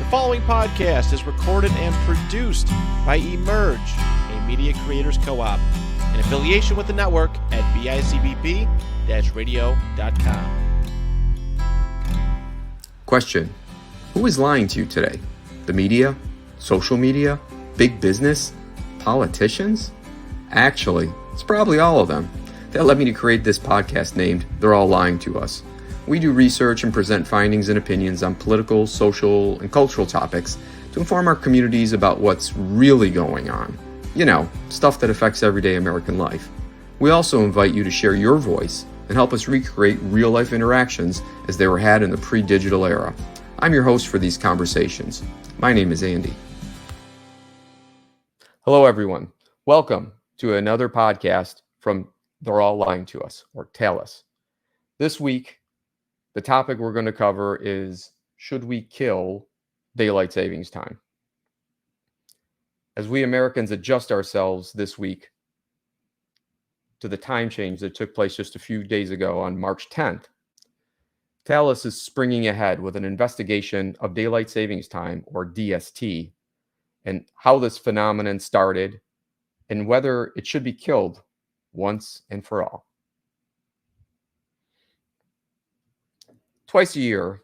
following podcast is recorded and produced by Emerge, a media creators co-op, in affiliation with the network at bicbp-radio.com. Question: who is lying to you today? The media? Social media? Big business? Politicians? Actually, it's probably all of them. That led me to create this podcast named They're All Lying to Us. We do research and present findings and opinions on political, social, and cultural topics to inform our communities about what's really going on. You know, stuff that affects everyday American life. We also invite you to share your voice and help us recreate real-life interactions as they were had in the pre-digital era. I'm your host for these conversations. My name is Andy. Hello, everyone. Welcome to another podcast from They're All Lying to Us, or Talus. This week, the topic we're going to cover is, should we kill daylight savings time? As we Americans adjust ourselves this week to the time change that took place just a few days ago on March 10th, Talus is springing ahead with an investigation of daylight savings time, or DST, and how this phenomenon started and whether it should be killed once and for all. Twice a year,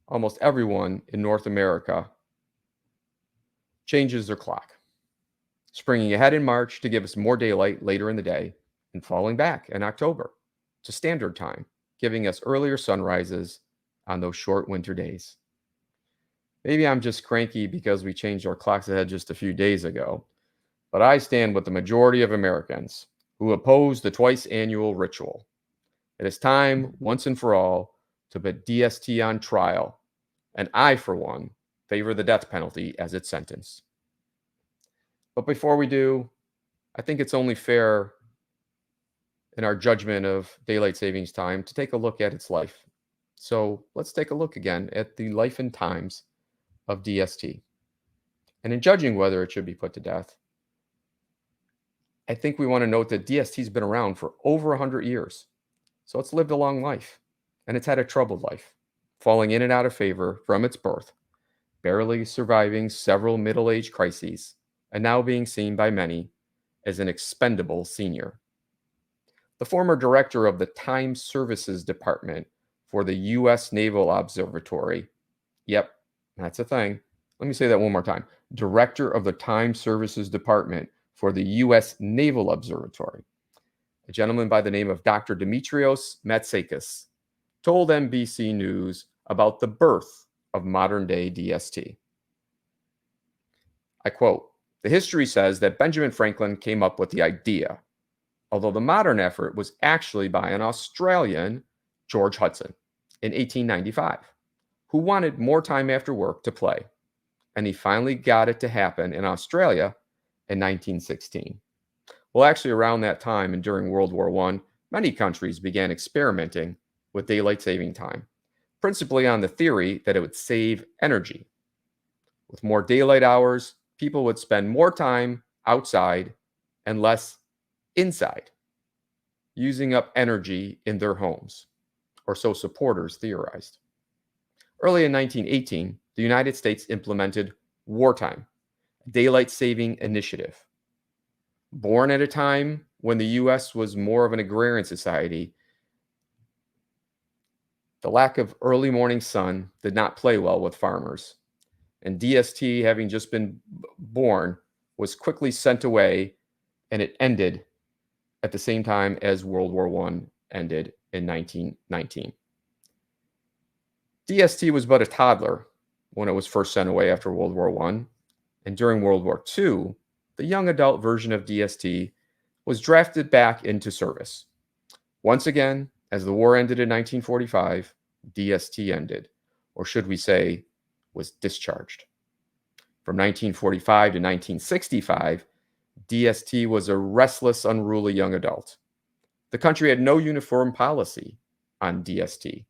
almost everyone in North America changes their clock, springing ahead in March to give us more daylight later in the day and falling back in October to standard time, giving us earlier sunrises on those short winter days. Maybe I'm just cranky because we changed our clocks ahead just a few days ago, but I stand with the majority of Americans who oppose the twice annual ritual. It is time, once and for all, to put DST on trial, and I, for one, favor the death penalty as its sentence. But before we do, I think it's only fair in our judgment of daylight savings time to take a look at its life. So let's take a look again at the life and times of DST. And in judging whether it should be put to death, I think we want to note that DST has been around for over 100 years. So it's lived a long life. And it's had a troubled life, falling in and out of favor from its birth, barely surviving several middle-age crises, and now being seen by many as an expendable senior. The former director of the Time Services Department for the U.S. Naval Observatory, yep, that's a thing. Let me say that one more time. Director of the Time Services Department for the U.S. Naval Observatory, a gentleman by the name of Dr. Dimitrios Matsakis, told NBC News about the birth of modern-day DST. I quote, "The history says that Benjamin Franklin came up with the idea, although the modern effort was actually by an Australian, George Hudson, in 1895, who wanted more time after work to play, and he finally got it to happen in Australia in 1916. Well, actually, around that time and during World War I, many countries began experimenting with daylight saving time, principally on the theory that it would save energy. With more daylight hours, people would spend more time outside and less inside, using up energy in their homes, or so supporters theorized. Early in 1918, the United States implemented wartime, a daylight saving initiative. Born at a time when the U.S. was more of an agrarian society, the lack of early morning sun did not play well with farmers, and DST, having just been born, was quickly sent away, and it ended at the same time as World War I ended in 1919. DST was but a toddler when it was first sent away after World War I, and during World War II, the young adult version of DST was drafted back into service. Once again, as the war ended in 1945, DST ended, or should we say, was discharged. From 1945 to 1965, DST was a restless, unruly young adult. The country had no uniform policy on DST.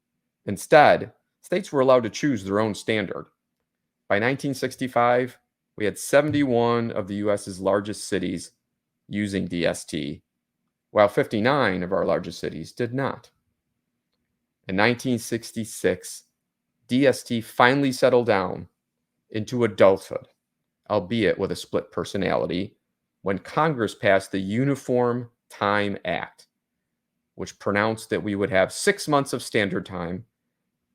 Instead, states were allowed to choose their own standard. By 1965, we had 71 of the U.S.'s largest cities using DST, while 59 of our largest cities did not. In 1966, DST finally settled down into adulthood, albeit with a split personality, when Congress passed the Uniform Time Act, which pronounced that we would have 6 months of standard time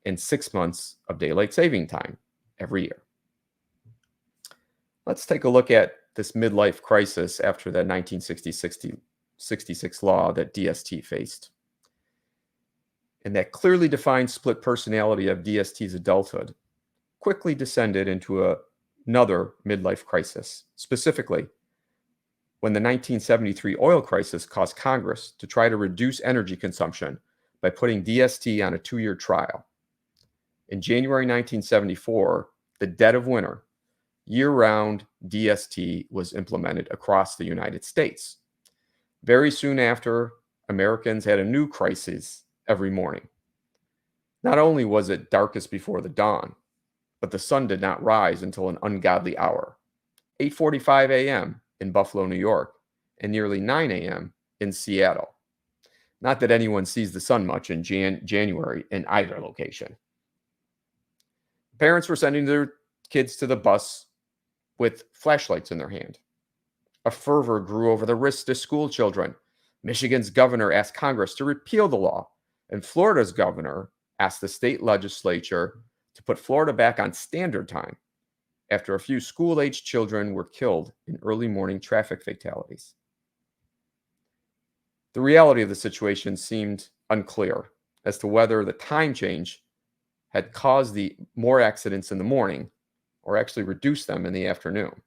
and 6 months of daylight saving time every year. Let's take a look at this midlife crisis after the 1966 law that DST faced. And that clearly defined split personality of DST's adulthood quickly descended into another midlife crisis, specifically when the 1973 oil crisis caused Congress to try to reduce energy consumption by putting DST on a 2-year trial. In January 1974, the dead of winter, year-round DST was implemented across the United States. Very soon after, Americans had a new crisis every morning. Not only was it darkest before the dawn, but the sun did not rise until an ungodly hour, 8:45 a.m. in Buffalo, New York, and nearly 9 a.m. in Seattle. Not that anyone sees the sun much in January in either location. Parents were sending their kids to the bus with flashlights in their hand. A fervor grew over the risks to school children. Michigan's governor asked Congress to repeal the law, and Florida's governor asked the state legislature to put Florida back on standard time after a few school-aged children were killed in early morning traffic fatalities. The reality of the situation seemed unclear as to whether the time change had caused the more accidents in the morning or actually reduced them in the afternoon.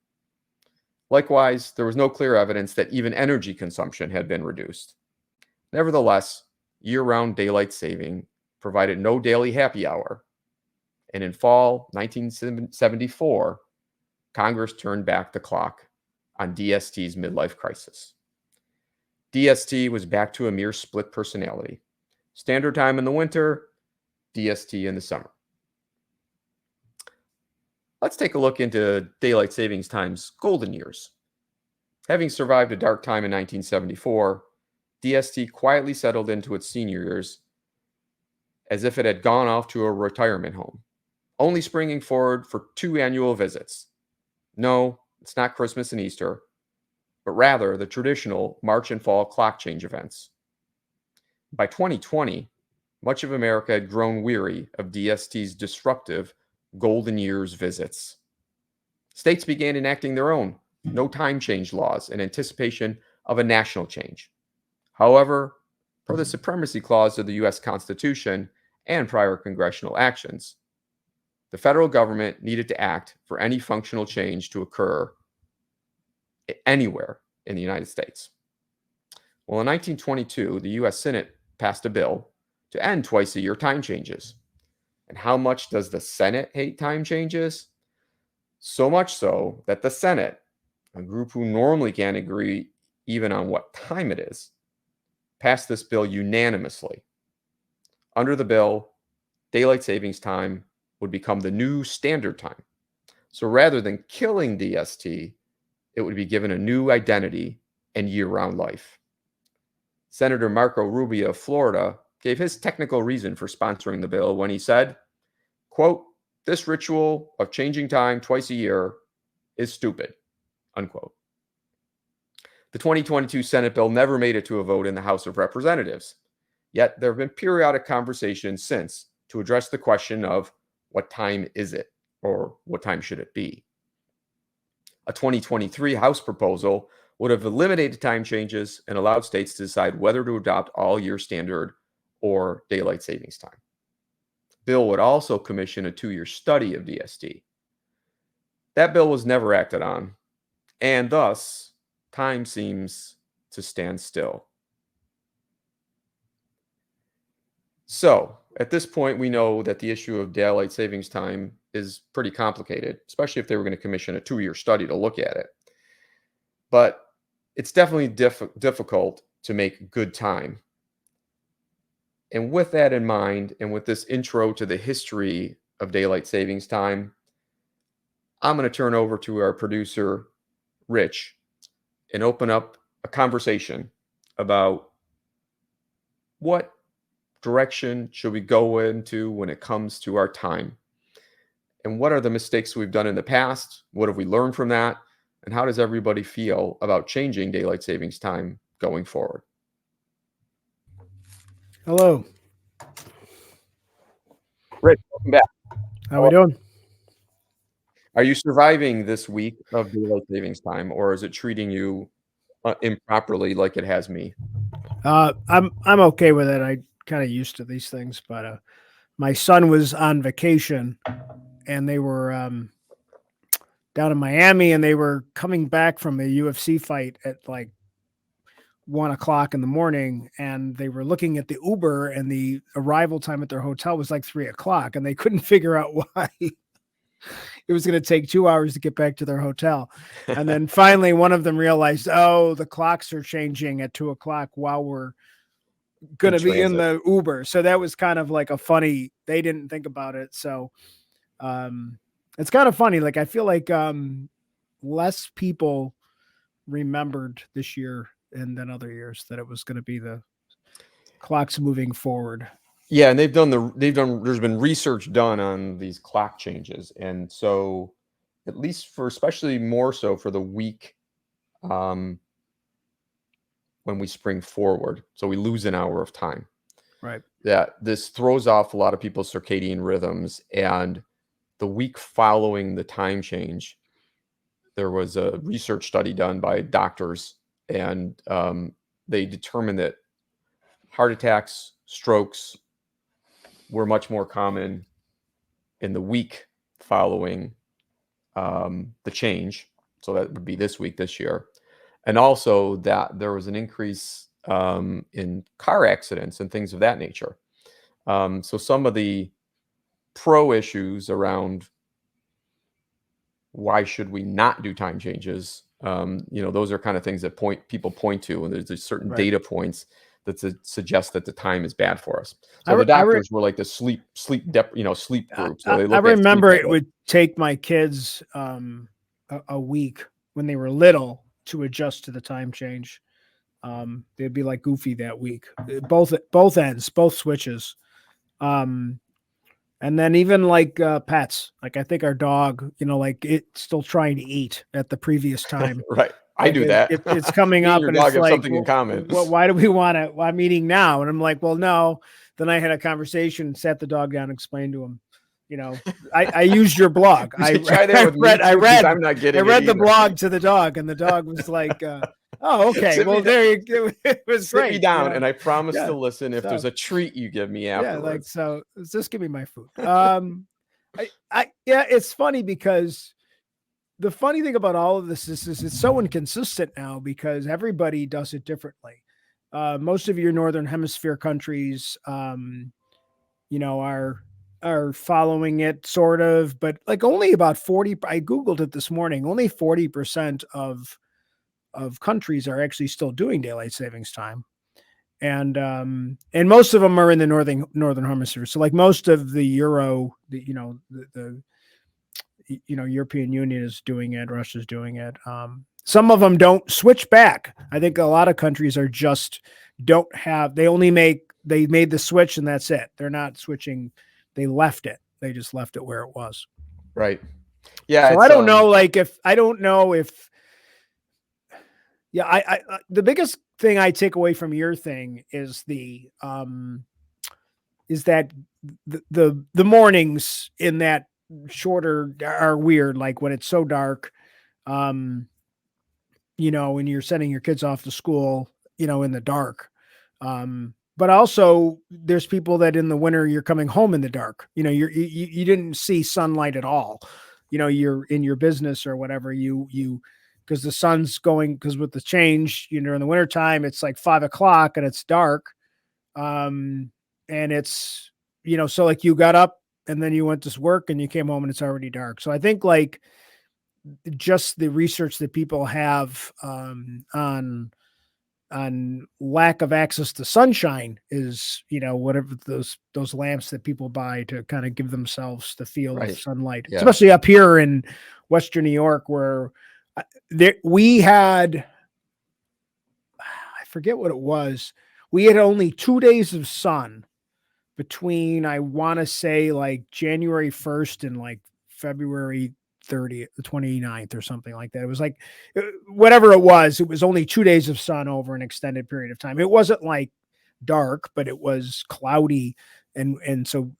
Likewise, there was no clear evidence that even energy consumption had been reduced. Nevertheless, year-round daylight saving provided no daily happy hour, and in fall 1974, Congress turned back the clock on DST's midlife crisis. DST was back to a mere split personality. Standard time in the winter, DST in the summer. Let's take a look into daylight savings time's golden years. Having survived a dark time in 1974, DST quietly settled into its senior years as if it had gone off to a retirement home, only springing forward for 2 annual visits. No, it's not Christmas and Easter, but rather the traditional March and fall clock change events. By 2020, much of America had grown weary of DST's disruptive golden years visits. States began enacting their own no time change laws in anticipation of a national change. However, per the Supremacy Clause of the U.S. Constitution and prior congressional actions, the federal government needed to act for any functional change to occur anywhere in the United States. Well, in 1922, the U.S. Senate passed a bill to end twice-a-year time changes. And how much does the Senate hate time changes? So much so that the Senate, a group who normally can't agree even on what time it is, passed this bill unanimously. Under the bill, daylight savings time would become the new standard time. So rather than killing DST, it would be given a new identity and year-round life. Senator Marco Rubio of Florida gave his technical reason for sponsoring the bill when he said, quote, "This ritual of changing time twice a year is stupid," unquote. The 2022 Senate bill never made it to a vote in the House of Representatives. Yet there have been periodic conversations since to address the question of what time is it, or what time should it be? A 2023 House proposal would have eliminated time changes and allowed states to decide whether to adopt all-year standard or daylight savings time. The bill would also commission a 2-year study of DST. That bill was never acted on, and thus, time seems to stand still. So, at this point, we know that the issue of daylight savings time is pretty complicated, especially if they were going to commission a 2-year study to look at it. But it's definitely difficult to make good time. And with that in mind, and with this intro to the history of daylight savings time, I'm going to turn over to our producer, Rich, and open up a conversation about what direction should we go into when it comes to our time. And what are the mistakes we've done in the past? What have we learned from that? And how does everybody feel about changing daylight savings time going forward? Hello. Rich, welcome back. How we doing? Are you surviving this week of daylight savings time, or is it treating you improperly like it has me? I'm okay with it. I kind of used to these things, but my son was on vacation and they were down in Miami and they were coming back from a UFC fight at like 1 o'clock in the morning, and they were looking at the Uber, and the arrival time at their hotel was like 3 o'clock, and they couldn't figure out why. It was going to take 2 hours to get back to their hotel. And then finally one of them realized, oh, the clocks are changing at 2 o'clock while we're going to be in the Uber. So that was kind of like a funny, they didn't think about it. So it's kind of funny. Like, I feel like less people remembered this year and than other years that it was going to be the clocks moving forward. Yeah, and there's been research done on these clock changes. And so at least especially more so for the week when we spring forward, so we lose an hour of time. Right. Yeah, this throws off a lot of people's circadian rhythms. And the week following the time change, there was a research study done by doctors, and they determined that heart attacks, strokes were much more common in the week following the change. So that would be this year. And also that there was an increase in car accidents and things of that nature. So some of the pro issues around why should we not do time changes, those are kind of things that people point to, and there's certain data points that suggest that the time is bad for us. So the doctors were like the sleep group. So I remember it would take my kids a week when they were little to adjust to the time change. They'd be like goofy that week, both ends, both switches. And then even like pets, like I think our dog, like it's still trying to eat at the previous time. Right. I do that. It's coming up, and it's like, something in common. Well, why do we want to? Well, I'm eating now, and I'm like, well, no. Then I had a conversation, sat the dog down, and explained to him, I used your blog. I read the blog to the dog, and the dog was like, oh, okay. Well, there you go. It was Sit great. me down, and I promise to listen if there's a treat you give me afterwards. Yeah, like, so just give me my food. It's funny because the funny thing about all of this is it's so inconsistent now because everybody does it differently. Most of your northern hemisphere countries, are following it sort of, but like only about 40. I Googled it this morning. Only 40% of countries are actually still doing daylight savings time. And most of them are in the northern hemisphere. So like most of the European Union is doing it. Russia's doing it. Some of them don't switch back. I think a lot of countries are just they made the switch and that's it. They're not switching. They left it. They just left it where it was. Right. Yeah. So I don't know if the biggest thing I take away from your thing is that the mornings in that shorter are weird. Like when it's so dark, when you're sending your kids off to school, in the dark. But also there's people that in the winter you're coming home in the dark. You didn't see sunlight at all. You're in your business or whatever. Because the sun's going, because with the change, in the wintertime, it's like 5 o'clock and it's dark. And it's, so like you got up and then you went to work and you came home and it's already dark. So I think like just the research that people have on lack of access to sunshine is, whatever those lamps that people buy to kind of give themselves the feel of sunlight, especially up here in Western New York, where we had, I forget what it was. We had only 2 days of sun between, I want to say like January 1st and like February 30th, the 29th or something like that. It was like whatever it was only 2 days of sun over an extended period of time. It wasn't like dark, but it was cloudy. And so,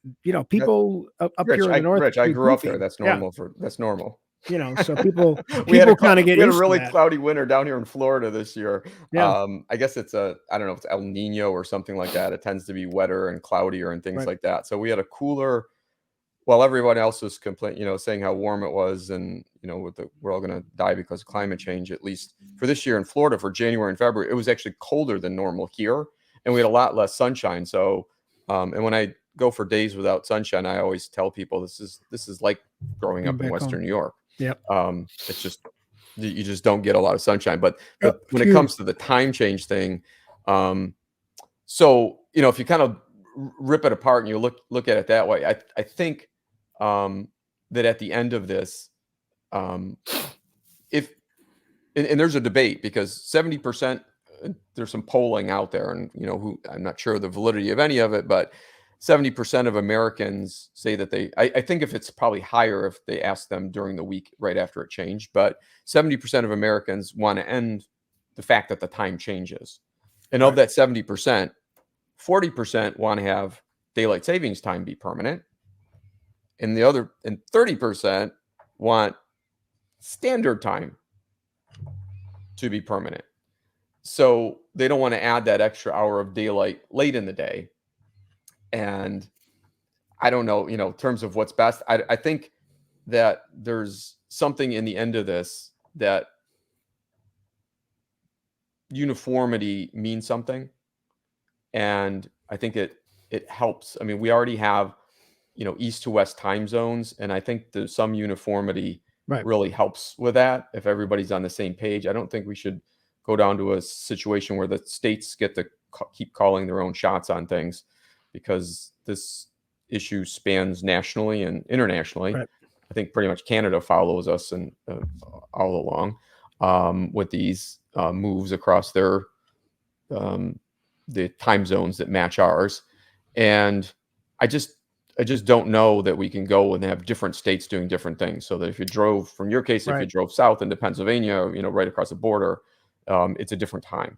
people up Rich, here in the north. I grew up there. That's Yeah. normal that's normal. So people we had kind of get we had a used to really that. cloudy winter down here in Florida this year. Yeah. I guess it's I don't know if it's El Nino or something like that. It tends to be wetter and cloudier and things Right. like that. So we had a cooler, while everyone else was saying how warm it was, and we're all going to die because of climate change. At least for this year in Florida, for January and February, it was actually colder than normal here, and we had a lot less sunshine. So, and when I go for days without sunshine, I always tell people this is like growing up in Western New York. Yep. It's just you just don't get a lot of sunshine. But when it comes to the time change thing, so if you kind of rip it apart and you look at it that way, I think that at the end of this, if and there's a debate because 70%, there's some polling out there, and who I'm not sure the validity of any of it, but 70% of Americans say that I think if it's probably higher if they ask them during the week right after it changed, but 70% of Americans want to end the fact that the time changes. And of that 70%, 40% want to have daylight savings time be permanent. And 30% want standard time to be permanent. So they don't want to add that extra hour of daylight late in the day. And I don't know, in terms of what's best, I think that there's something in the end of this that uniformity means something. And I think it helps. I mean, we already have, east to west time zones. And I think there's some uniformity really helps with that. If everybody's on the same page, I don't think we should go down to a situation where the states get to keep calling their own shots on things, because this issue spans nationally and internationally. Right. I think pretty much Canada follows us and all along with these moves across their the time zones that match ours. And I just don't know that we can go and have different states doing different things. So that if you drove, from your case, if you drove south into Pennsylvania, right across the border, it's a different time.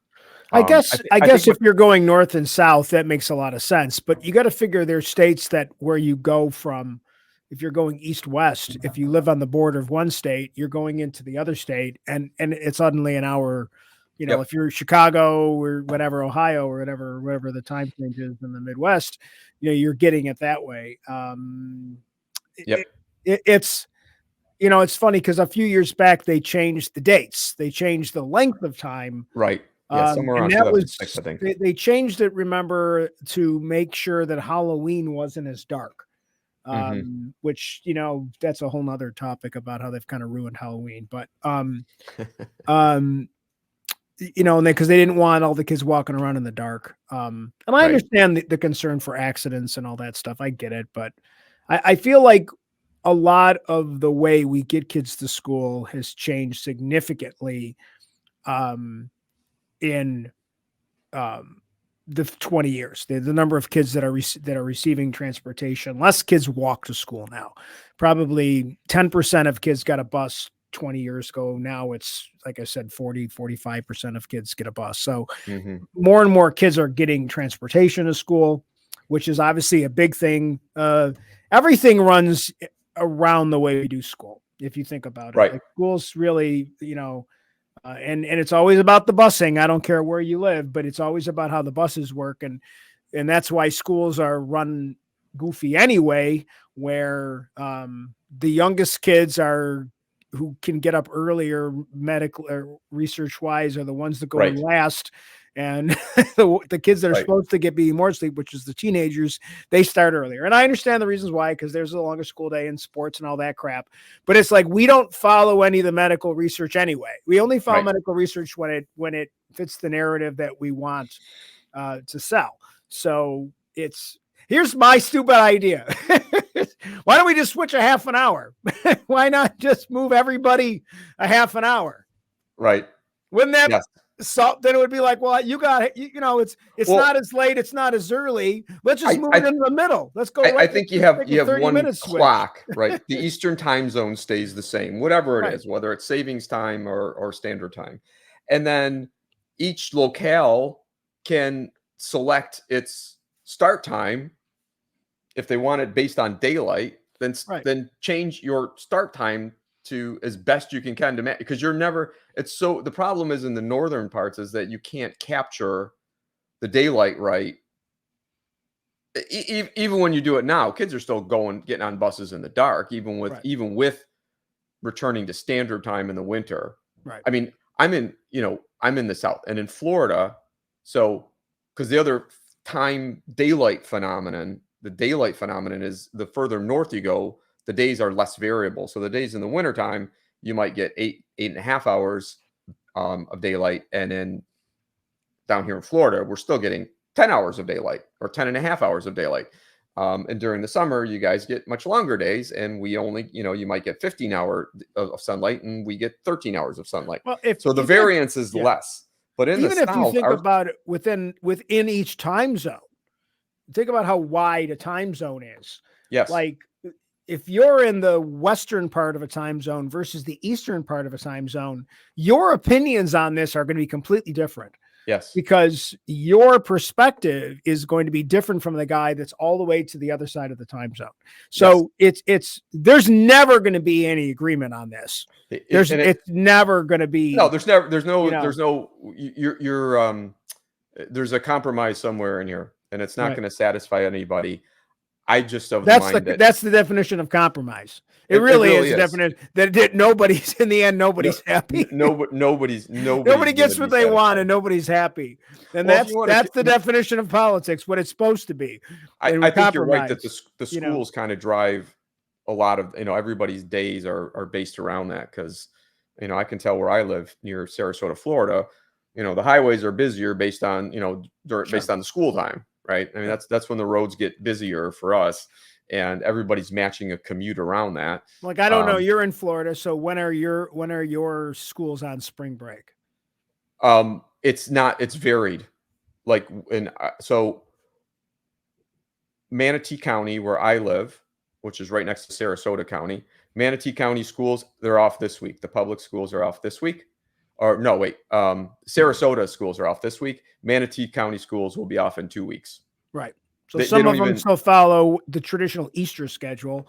I guess if you're going north and south, that makes a lot of sense. But you got to figure there's states that where you go from, if you're going east west, if you live on the border of one state, you're going into the other state, and it's suddenly an hour. If you're Chicago or whatever, Ohio or whatever the time change is in the Midwest, you're getting it that way. It's it's funny because a few years back they changed the dates, they changed the length of time. Right. Yeah, somewhere around 2006, I think. They changed it, remember, to make sure that Halloween wasn't as dark. Which, that's a whole nother topic about how they've kind of ruined Halloween. But because they didn't want all the kids walking around in the dark. And I understand the concern for accidents and all that stuff. I get it, but I feel like a lot of the way we get kids to school has changed significantly in the 20 years. The number of kids that are receiving transportation. Less kids walk to school now. Probably 10% of kids got a bus 20 years ago. Now it's, like I said, 45% of kids get a bus. So more and more kids are getting transportation to school, which is obviously a big thing. Everything runs around the way we do school, if you think about it. Right. Like school's really, and it's always about the busing. I don't care where you live, but it's always about how the buses work. And that's why schools are run goofy anyway, where the youngest kids who can get up earlier, medical or research wise, are the ones that go in last. And the kids that are supposed to be more sleep, which is the teenagers, they start earlier. And I understand the reasons why, because there's a longer school day in sports and all that crap. But it's like, we don't follow any of the medical research anyway. We only follow medical research when it fits the narrative that we want to sell. So here's my stupid idea. Why don't we just switch a half an hour? Why not just move everybody a half an hour? Right. Wouldn't that So then it would be like, well, you got it. You know, it's Well, not as late, it's not as early. Let's just move I it into the middle. Let's go I right. think you let's have take you a have 30 one minute switch. clock, right? The Eastern time zone stays the same, whatever it Right. is, whether it's savings time or standard time. And then each locale can select its start time if they want it based on daylight, Right. then change your start time to as best you can to match, because you're never it's so the problem is in the northern parts is that you can't capture the daylight right. Even when you do it now, kids are still getting on buses in the dark, Right. even with returning to standard time in the winter. Right. I mean, I'm in the South and in Florida. So, because the other daylight phenomenon, the daylight phenomenon is the further north you go, the days are less variable. So the days in the wintertime, you might get 8.5 hours of daylight. And then down here in Florida, we're still getting 10 hours of daylight or 10.5 hours of daylight. And during the summer, you guys get much longer days, and we only, you might get 15 hours of sunlight, and we get 13 hours of sunlight. Well, so the variance is less. But in the even if you South, think about it within each time zone, think about how wide a time zone is. yes, Like if you're in the western part of a time zone versus the eastern part of a time zone, your opinions on this are going to be completely different. yes, Because your perspective is going to be different from the guy that's all the way to the other side of the time zone. So there's never going to be any agreement on this. It's never going to be. No, there's a compromise somewhere in here, and it's not going to satisfy anybody. I just have that's the mind that's the definition of compromise. It really is the definition that nobody's in the end. Nobody's happy. Nobody gets what they want, and nobody's happy. And that's the definition of politics. What it's supposed to be. I think you're right that the schools kind of drive a lot of everybody's days are based around that, because I can tell where I live near Sarasota, Florida. The highways are busier based on based on the school time, right? I mean that's when the roads get busier for us. And everybody's matching a commute around that. Like, I don't know, you're in Florida, so when are your schools on spring break? It's varied. Like so Manatee County, where I live, which is right next to Sarasota County, Manatee County schools, they're off this week. The public schools are off this week. Or no, wait, Sarasota schools are off this week. Manatee County schools will be off in 2 weeks. Right. So some of them still follow the traditional Easter schedule,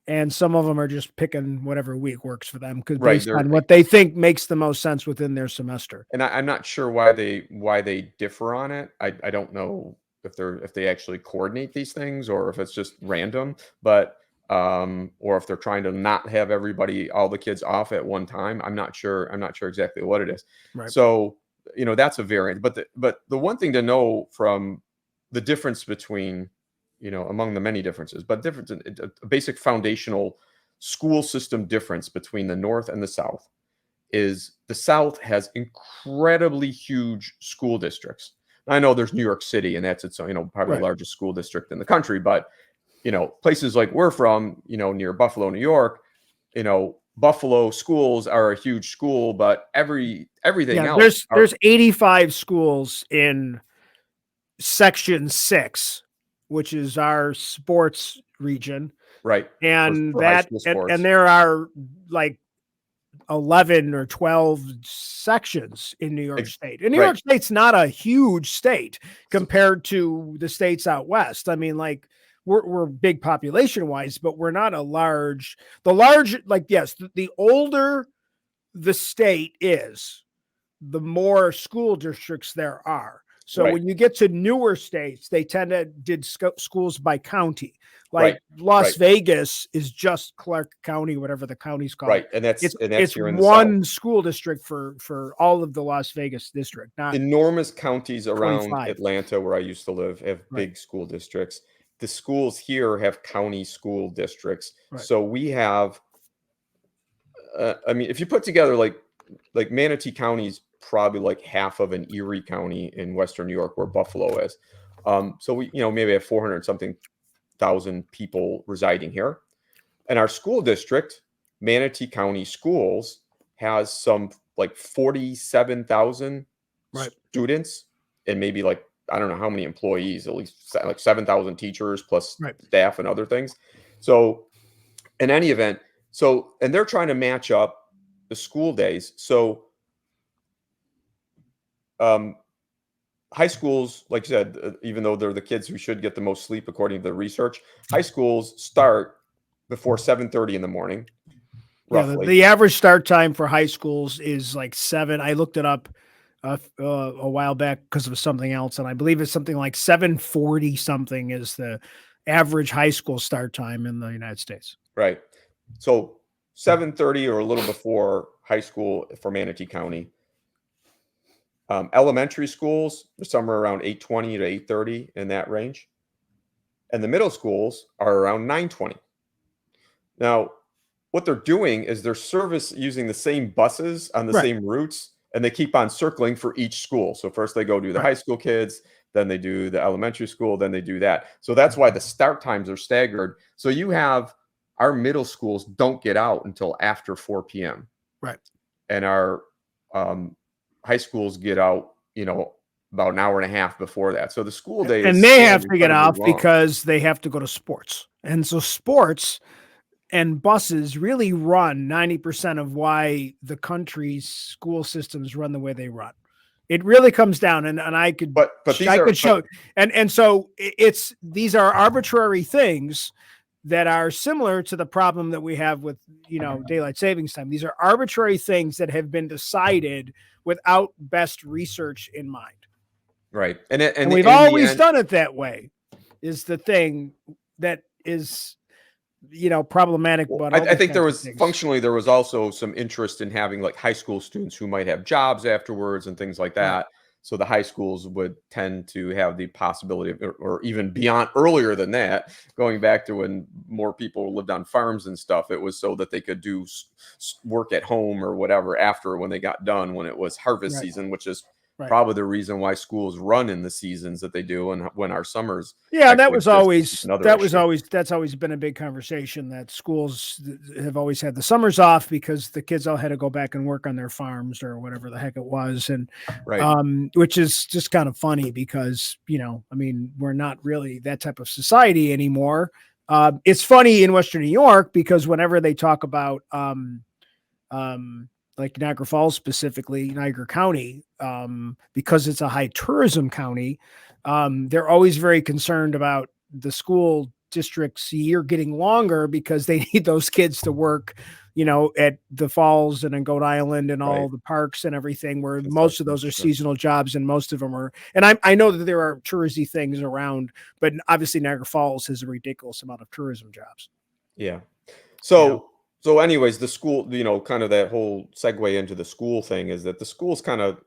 and some of them are just picking whatever week works for them, because based on what they think makes the most sense within their semester. And I'm not sure why they differ on it. I don't know if they actually coordinate these things, or if it's just random, but or if they're trying to not have all the kids off at one time. I'm not sure exactly what it is. Right. So that's a variant. But the one thing to know from the difference between, among the many differences, but a basic foundational school system difference between the North and the South is the South has incredibly huge school districts. I know there's New York City, and that's its probably the largest school district in the country, but places like we're from, near Buffalo, New York, Buffalo schools are a huge school, but everything else. There's 85 schools in Section 6, which is our sports region. Right. And and there are like 11 or 12 sections in New York State. And New York State's not a huge state compared to the states out west. I mean, like, we're big population wise, but we're not the older the state is, the more school districts there are. So when you get to newer states, they tend to did schools by county. Like Las Vegas is just Clark County, whatever the county's called. Right, and that's it's one school district for all of the Las Vegas district. Not enormous counties around 25. Atlanta, where I used to live, have big school districts. The schools here have county school districts. Right. So we have, if you put together like Manatee County's probably like half of an Erie County in Western New York, where Buffalo is. So we, maybe have 400 something thousand people residing here. And our school district, Manatee County Schools, has some like 47,000 Right. students and maybe like, I don't know how many employees, at least like 7,000 teachers plus Right. staff and other things. So in any event, and they're trying to match up the school days. So um, high schools, like you said, even though they're the kids who should get the most sleep according to the research, high schools start before 7:30 in the morning, Yeah, roughly. the average start time for high schools is like 7. I looked it up a while back because of something else, and I believe it's something like 7:40 something is the average high school start time in the United States. Right. So 7:30 or a little before high school for Manatee County. Elementary schools are somewhere around 8:20 to 8:30 in that range. And the middle schools are around 9:20. Now, what they're doing is they're service using the same buses on the Right. same routes, and they keep on circling for each school. So first they go do the Right. high school kids, then they do the elementary school, then they do that. So that's why the start times are staggered. So you have our middle schools don't get out until after 4 p.m. Right. And our high schools get out, about an hour and a half before that. So the school day And is they still have to get incredibly off long. because they have to go to sports. And so sports and buses really run 90% of why the country's school systems run the way they run. It really comes down, and I could, But I could show, and so these are arbitrary things that are similar to the problem that we have with, daylight savings time. These are arbitrary things that have been decided without best research in mind. Right. And we've always done it that way is the thing that is, problematic. But I think there was also some interest in having like high school students who might have jobs afterwards and things like that. Right. So the high schools would tend to have the possibility of, or even beyond earlier than that, going back to when more people lived on farms and stuff, it was so that they could do work at home or whatever after when they got done, when it was harvest season, which is probably the reason why schools run in the seasons that they do and when our summers. Yeah, that's always been a big conversation, that schools have always had the summers off because the kids all had to go back and work on their farms or whatever the heck it was. And which is just kind of funny because, we're not really that type of society anymore. It's funny in Western New York because whenever they talk about like Niagara Falls, specifically Niagara County, because it's a high tourism county, they're always very concerned about the school district's year getting longer because they need those kids to work, at the falls and in Goat Island and all the parks and everything, where most of those are seasonal jobs and most of them are. And I know that there are touristy things around, but obviously Niagara Falls has a ridiculous amount of tourism jobs. Yeah. So anyways, the school, kind of that whole segue into the school thing is that the schools kind of,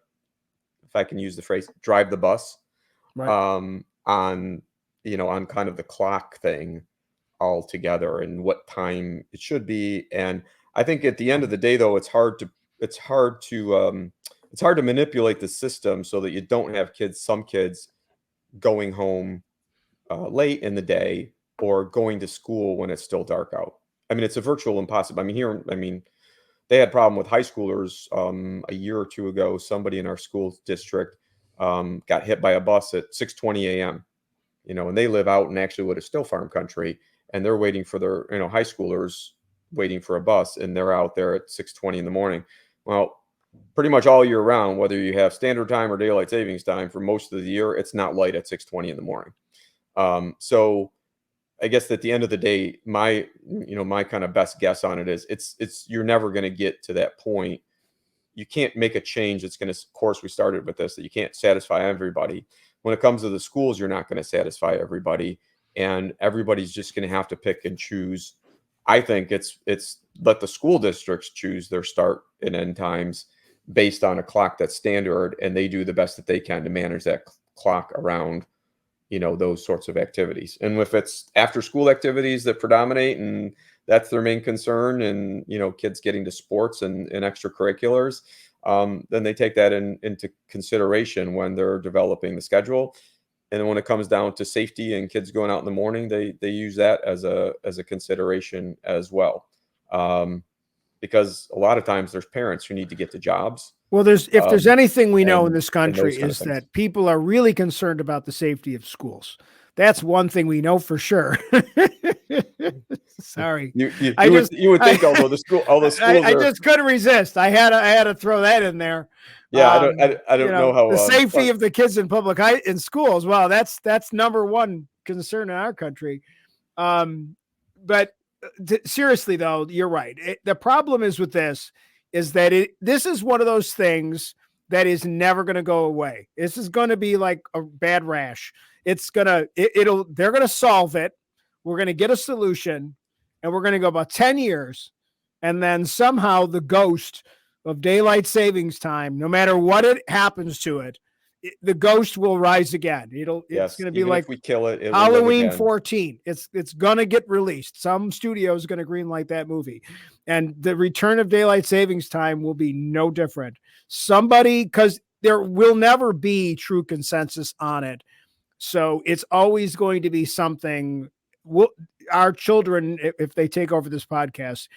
if I can use the phrase, drive the bus on kind of the clock thing altogether and what time it should be. And I think at the end of the day, though, it's hard to manipulate the system so that you don't have some kids going home late in the day or going to school when it's still dark out. I mean, it's a virtual impossible. They had a problem with high schoolers a year or two ago. Somebody in our school district got hit by a bus at 6:20 a.m. And they live out in actually what is still farm country, and they're waiting for their high schoolers waiting for a bus, and they're out there at 6:20 in the morning. Well, pretty much all year round, whether you have standard time or daylight savings time, for most of the year, it's not light at 6:20 in the morning. So I guess at the end of the day, my kind of best guess on it is it's you're never going to get to that point. You can't make a change that's going to, of course, we started with this, that you can't satisfy everybody. When it comes to the schools, you're not going to satisfy everybody, and everybody's just going to have to pick and choose. I think it's let the school districts choose their start and end times based on a clock that's standard, and they do the best that they can to manage that clock around those sorts of activities. And if it's after school activities that predominate and that's their main concern, and kids getting to sports and extracurriculars, then they take that into consideration when they're developing the schedule. And then when it comes down to safety and kids going out in the morning, they use that as a consideration as well, because a lot of times there's parents who need to get to jobs. Well, if there's anything we know in and- this and country those kind of is things. that people are really concerned about the safety of schools. That's one thing we know for sure. Sorry. You I just- would think although the schools I are, just couldn't resist. I had to throw that in there. yeah, I don't know how the safety but- of the kids in in schools. Well, that's number one concern in our country. But seriously though, you're right. The problem is with this is that this is one of those things that is never going to go away. This is going to be like a bad rash. It's gonna they're going to solve it. We're going to get a solution, and we're going to go about 10 years, and then somehow the ghost of daylight savings time, no matter what it happens to it, the ghost will rise again. It's going to be even like if we kill it, will live Halloween again. 14. It's going to get released. Some studio is going to greenlight that movie, and the return of daylight savings time will be no different. Because there will never be true consensus on it. So it's always going to be something. Our children, if they take over this podcast,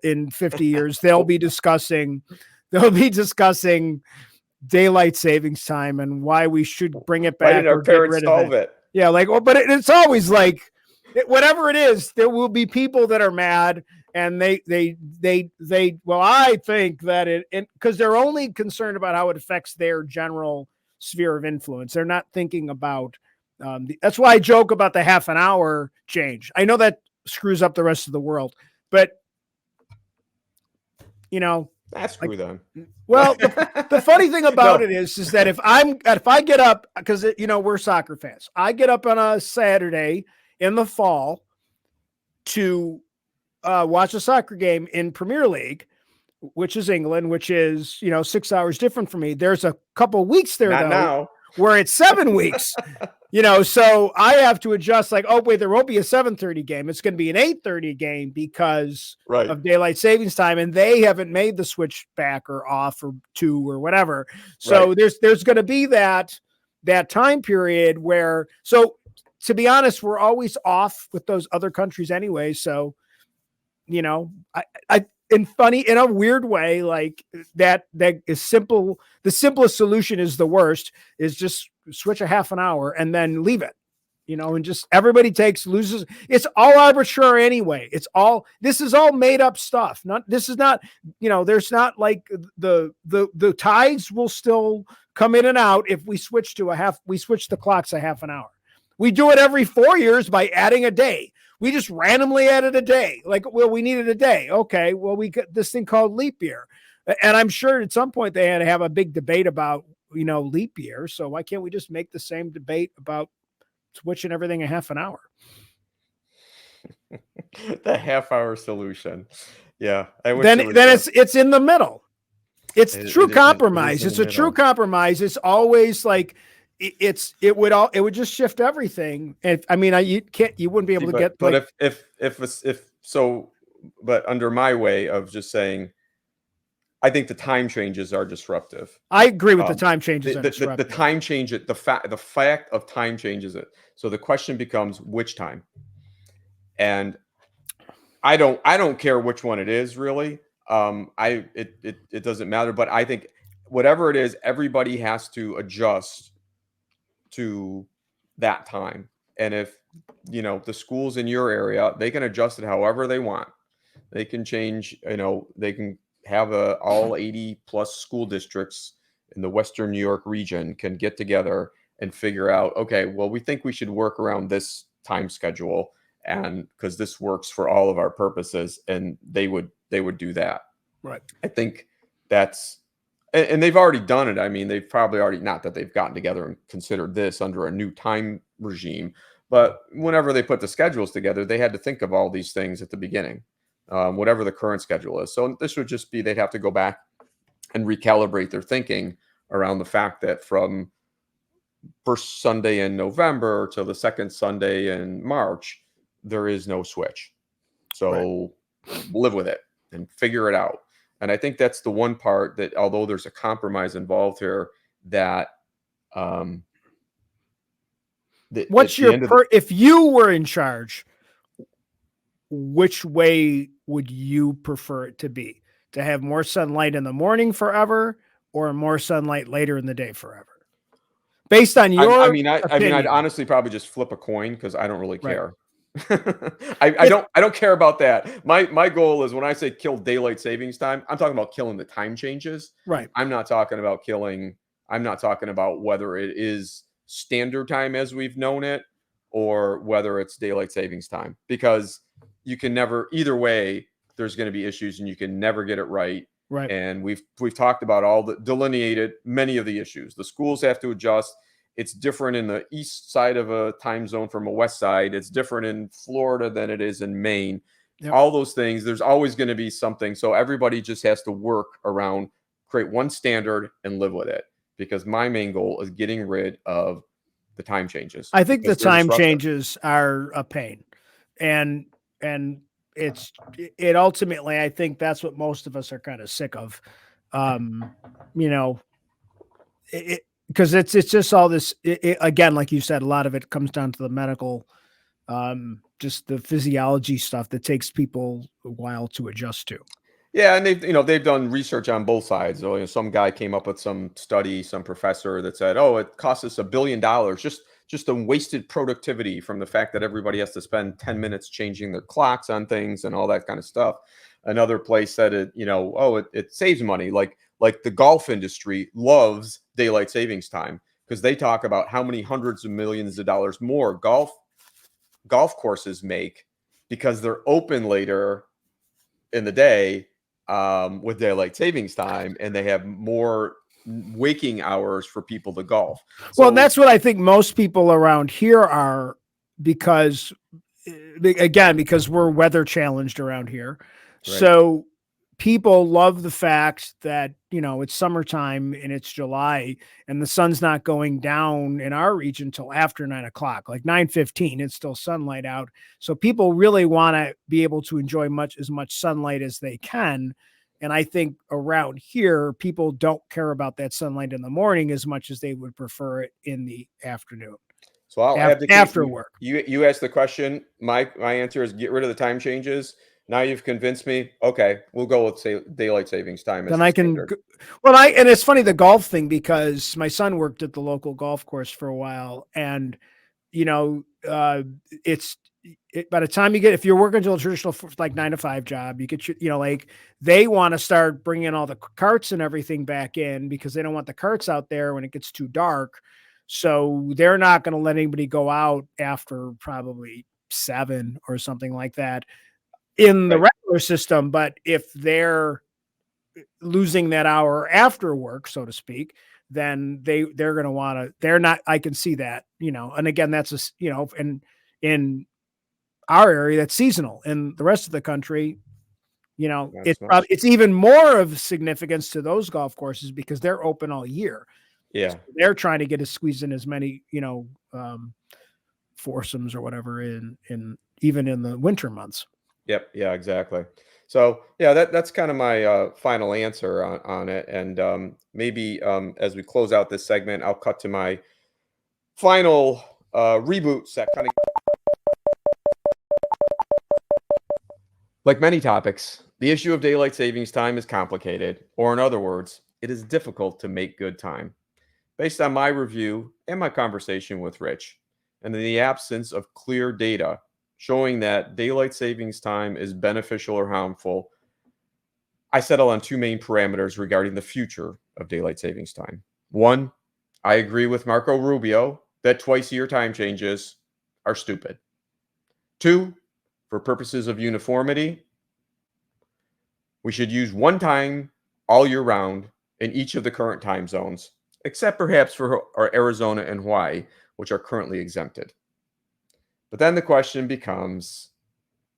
in 50 years, they'll be discussing daylight savings time and why we should bring it back. Why did our parents solve it? Yeah, but it's always like whatever it is, there will be people that are mad, and I think that because they're only concerned about how it affects their general sphere of influence. They're not thinking about that's why I joke about the half an hour change. I know that screws up the rest of the world, but That's screw them. well, the funny thing about it is that if I get up, because we're soccer fans, I get up on a Saturday in the fall to watch a soccer game in Premier League, which is England, which is 6 hours different from me. There's a couple weeks there though, where it's 7 weeks. So I have to adjust, like, oh wait, there won't be a 7:30 game. It's going to be an 8:30 game because of daylight savings time, and they haven't made the switch back or off or to or whatever. So there's going to be that time period where, so to be honest, we're always off with those other countries anyway. So, in a weird way, like that is simple. The simplest solution is the worst, is just switch a half an hour and then leave it, and just everybody loses. It's all arbitrary anyway. This is all made up stuff. There's not like the tides will still come in and out if we switch the clocks a half an hour. We do it every 4 years by adding a day. We just randomly added a day. Like, well, we needed a day. Okay, well, we got this thing called leap year. And I'm sure at some point they had to have a big debate about, leap year. So why can't we just make the same debate about switching everything a half an hour? The half hour solution. Yeah. Then it's in the middle. It's true compromise. It's a true compromise. It's always like, it would just shift everything. And you wouldn't be able to get. But but under my way of just saying, I think the time changes are disruptive. I agree with the time changes. The time change, the fact of time changes it. So the question becomes which time, and I don't care which one it is really. It doesn't matter. But I think whatever it is, everybody has to adjust to that time. And if the schools in your area, they can adjust it however they want. They can change, they can have all 80 plus school districts in the Western New York region can get together and figure out, okay, well, we think we should work around this time schedule, and because this works for all of our purposes, and they would do that. Right. I think that's, and they've already done it. I mean, they've probably already, not that they've gotten together and considered this under a new time regime, but whenever they put the schedules together, they had to think of all these things at the beginning, whatever the current schedule is. So this would just be, they'd have to go back and recalibrate their thinking around the fact that from first Sunday in November to the second Sunday in March, there is no switch. So live with it and figure it out. And I think that's the one part that, although there's a compromise involved here, that what's your if you were in charge, which way would you prefer it to be? To have more sunlight in the morning forever, or more sunlight later in the day forever? Based on I your mean, I'd opinion, honestly probably just flip a coin because I don't really right? care. I don't care about that. My goal is when I say kill daylight savings time, I'm talking about killing the time changes. Right. I'm not talking about whether it is standard time as we've known it or whether it's daylight savings time, because you can never, either way, there's going to be issues and you can never get it right. Right. And we've talked about delineated many of the issues. The schools have to adjust. It's different in the east side of a time zone from a west side. It's different in Florida than it is in Maine. Yep. All those things, there's always going to be something. So everybody just has to work around, create one standard and live with it. Because my main goal is getting rid of the time changes. I think the because they're time disruptive. changes are a pain, and it ultimately, I think that's what most of us are kind of sick of. You know, because it's just all this, again, like you said, a lot of it comes down to the medical, just the physiology stuff that takes people a while to adjust to. Yeah, and they've done research on both sides. So, some guy came up with some study, some professor that said, "Oh, it costs us $1 billion just the wasted productivity from the fact that everybody has to spend 10 minutes changing their clocks on things and all that kind of stuff." Another place said it saves money. Like the golf industry loves daylight savings time because they talk about how many hundreds of millions of dollars more golf courses make because they're open later in the day with daylight savings time, and they have more waking hours for people to golf. Well, and that's what I think most people around here are, because we're weather challenged around here. Right. So people love the fact that, it's summertime and it's July and the sun's not going down in our region till after 9:00, like 9:15, it's still sunlight out. So people really want to be able to enjoy as much sunlight as they can. And I think around here, people don't care about that sunlight in the morning as much as they would prefer it in the afternoon. So I'll after work. You asked the question. My answer is get rid of the time changes. Now you've convinced me. Okay, we'll go with daylight savings time. Then I can. And it's funny, the golf thing, because my son worked at the local golf course for a while, and it's by the time if you're working till a traditional like 9 to 5 job, you get like they want to start bringing all the carts and everything back in because they don't want the carts out there when it gets too dark. So they're not going to let anybody go out after probably 7 or something like that in the regular system. But if they're losing that hour after work, so to speak, then they're going to want to, they're not, I can see that, and again, that's and in our area, that's seasonal. In the rest of the country, it's even more of significance to those golf courses because they're open all year. Yeah. So they're trying to get to squeeze in as many, foursomes or whatever in even in the winter months. Yep. Yeah, exactly. So yeah, that's kind of my final answer on it. And maybe as we close out this segment, I'll cut to my final reboot set. Like many topics, the issue of daylight savings time is complicated, or in other words, it is difficult to make good time. Based on my review and my conversation with Rich, and in the absence of clear data showing that daylight savings time is beneficial or harmful, I settle on 2 main parameters regarding the future of daylight savings time. 1, I agree with Marco Rubio that twice-a-year time changes are stupid. 2, for purposes of uniformity, we should use one time all year round in each of the current time zones, except perhaps for our Arizona and Hawaii, which are currently exempted. But then the question becomes,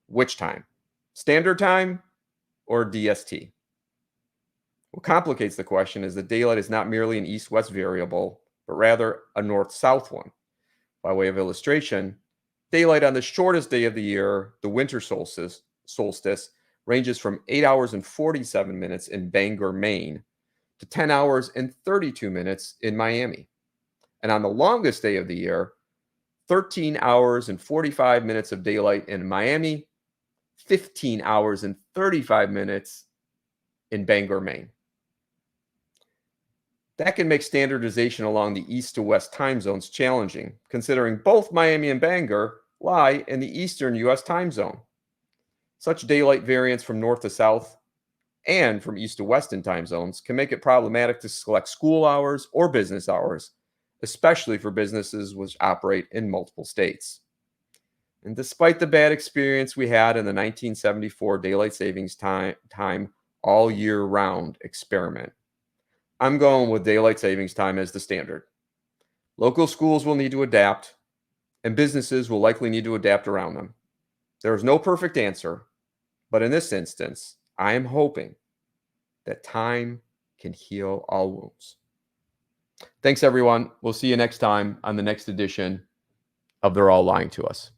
which time? Standard time or DST? What complicates the question is that daylight is not merely an east-west variable, but rather a north-south one. By way of illustration, daylight on the shortest day of the year, the winter solstice, ranges from 8 hours and 47 minutes in Bangor, Maine, to 10 hours and 32 minutes in Miami. And on the longest day of the year, 13 hours and 45 minutes of daylight in Miami, 15 hours and 35 minutes in Bangor, Maine. That can make standardization along the east to west time zones challenging, considering both Miami and Bangor lie in the eastern U.S. time zone. Such daylight variance from north to south and from east to west in time zones can make it problematic to select school hours or business hours, especially for businesses which operate in multiple states. And despite the bad experience we had in the 1974 daylight savings time all year round experiment, I'm going with daylight savings time as the standard. Local schools will need to adapt, and businesses will likely need to adapt around them. There is no perfect answer, but in this instance, I am hoping that time can heal all wounds. Thanks, everyone. We'll see you next time on the next edition of They're All Lying to Us.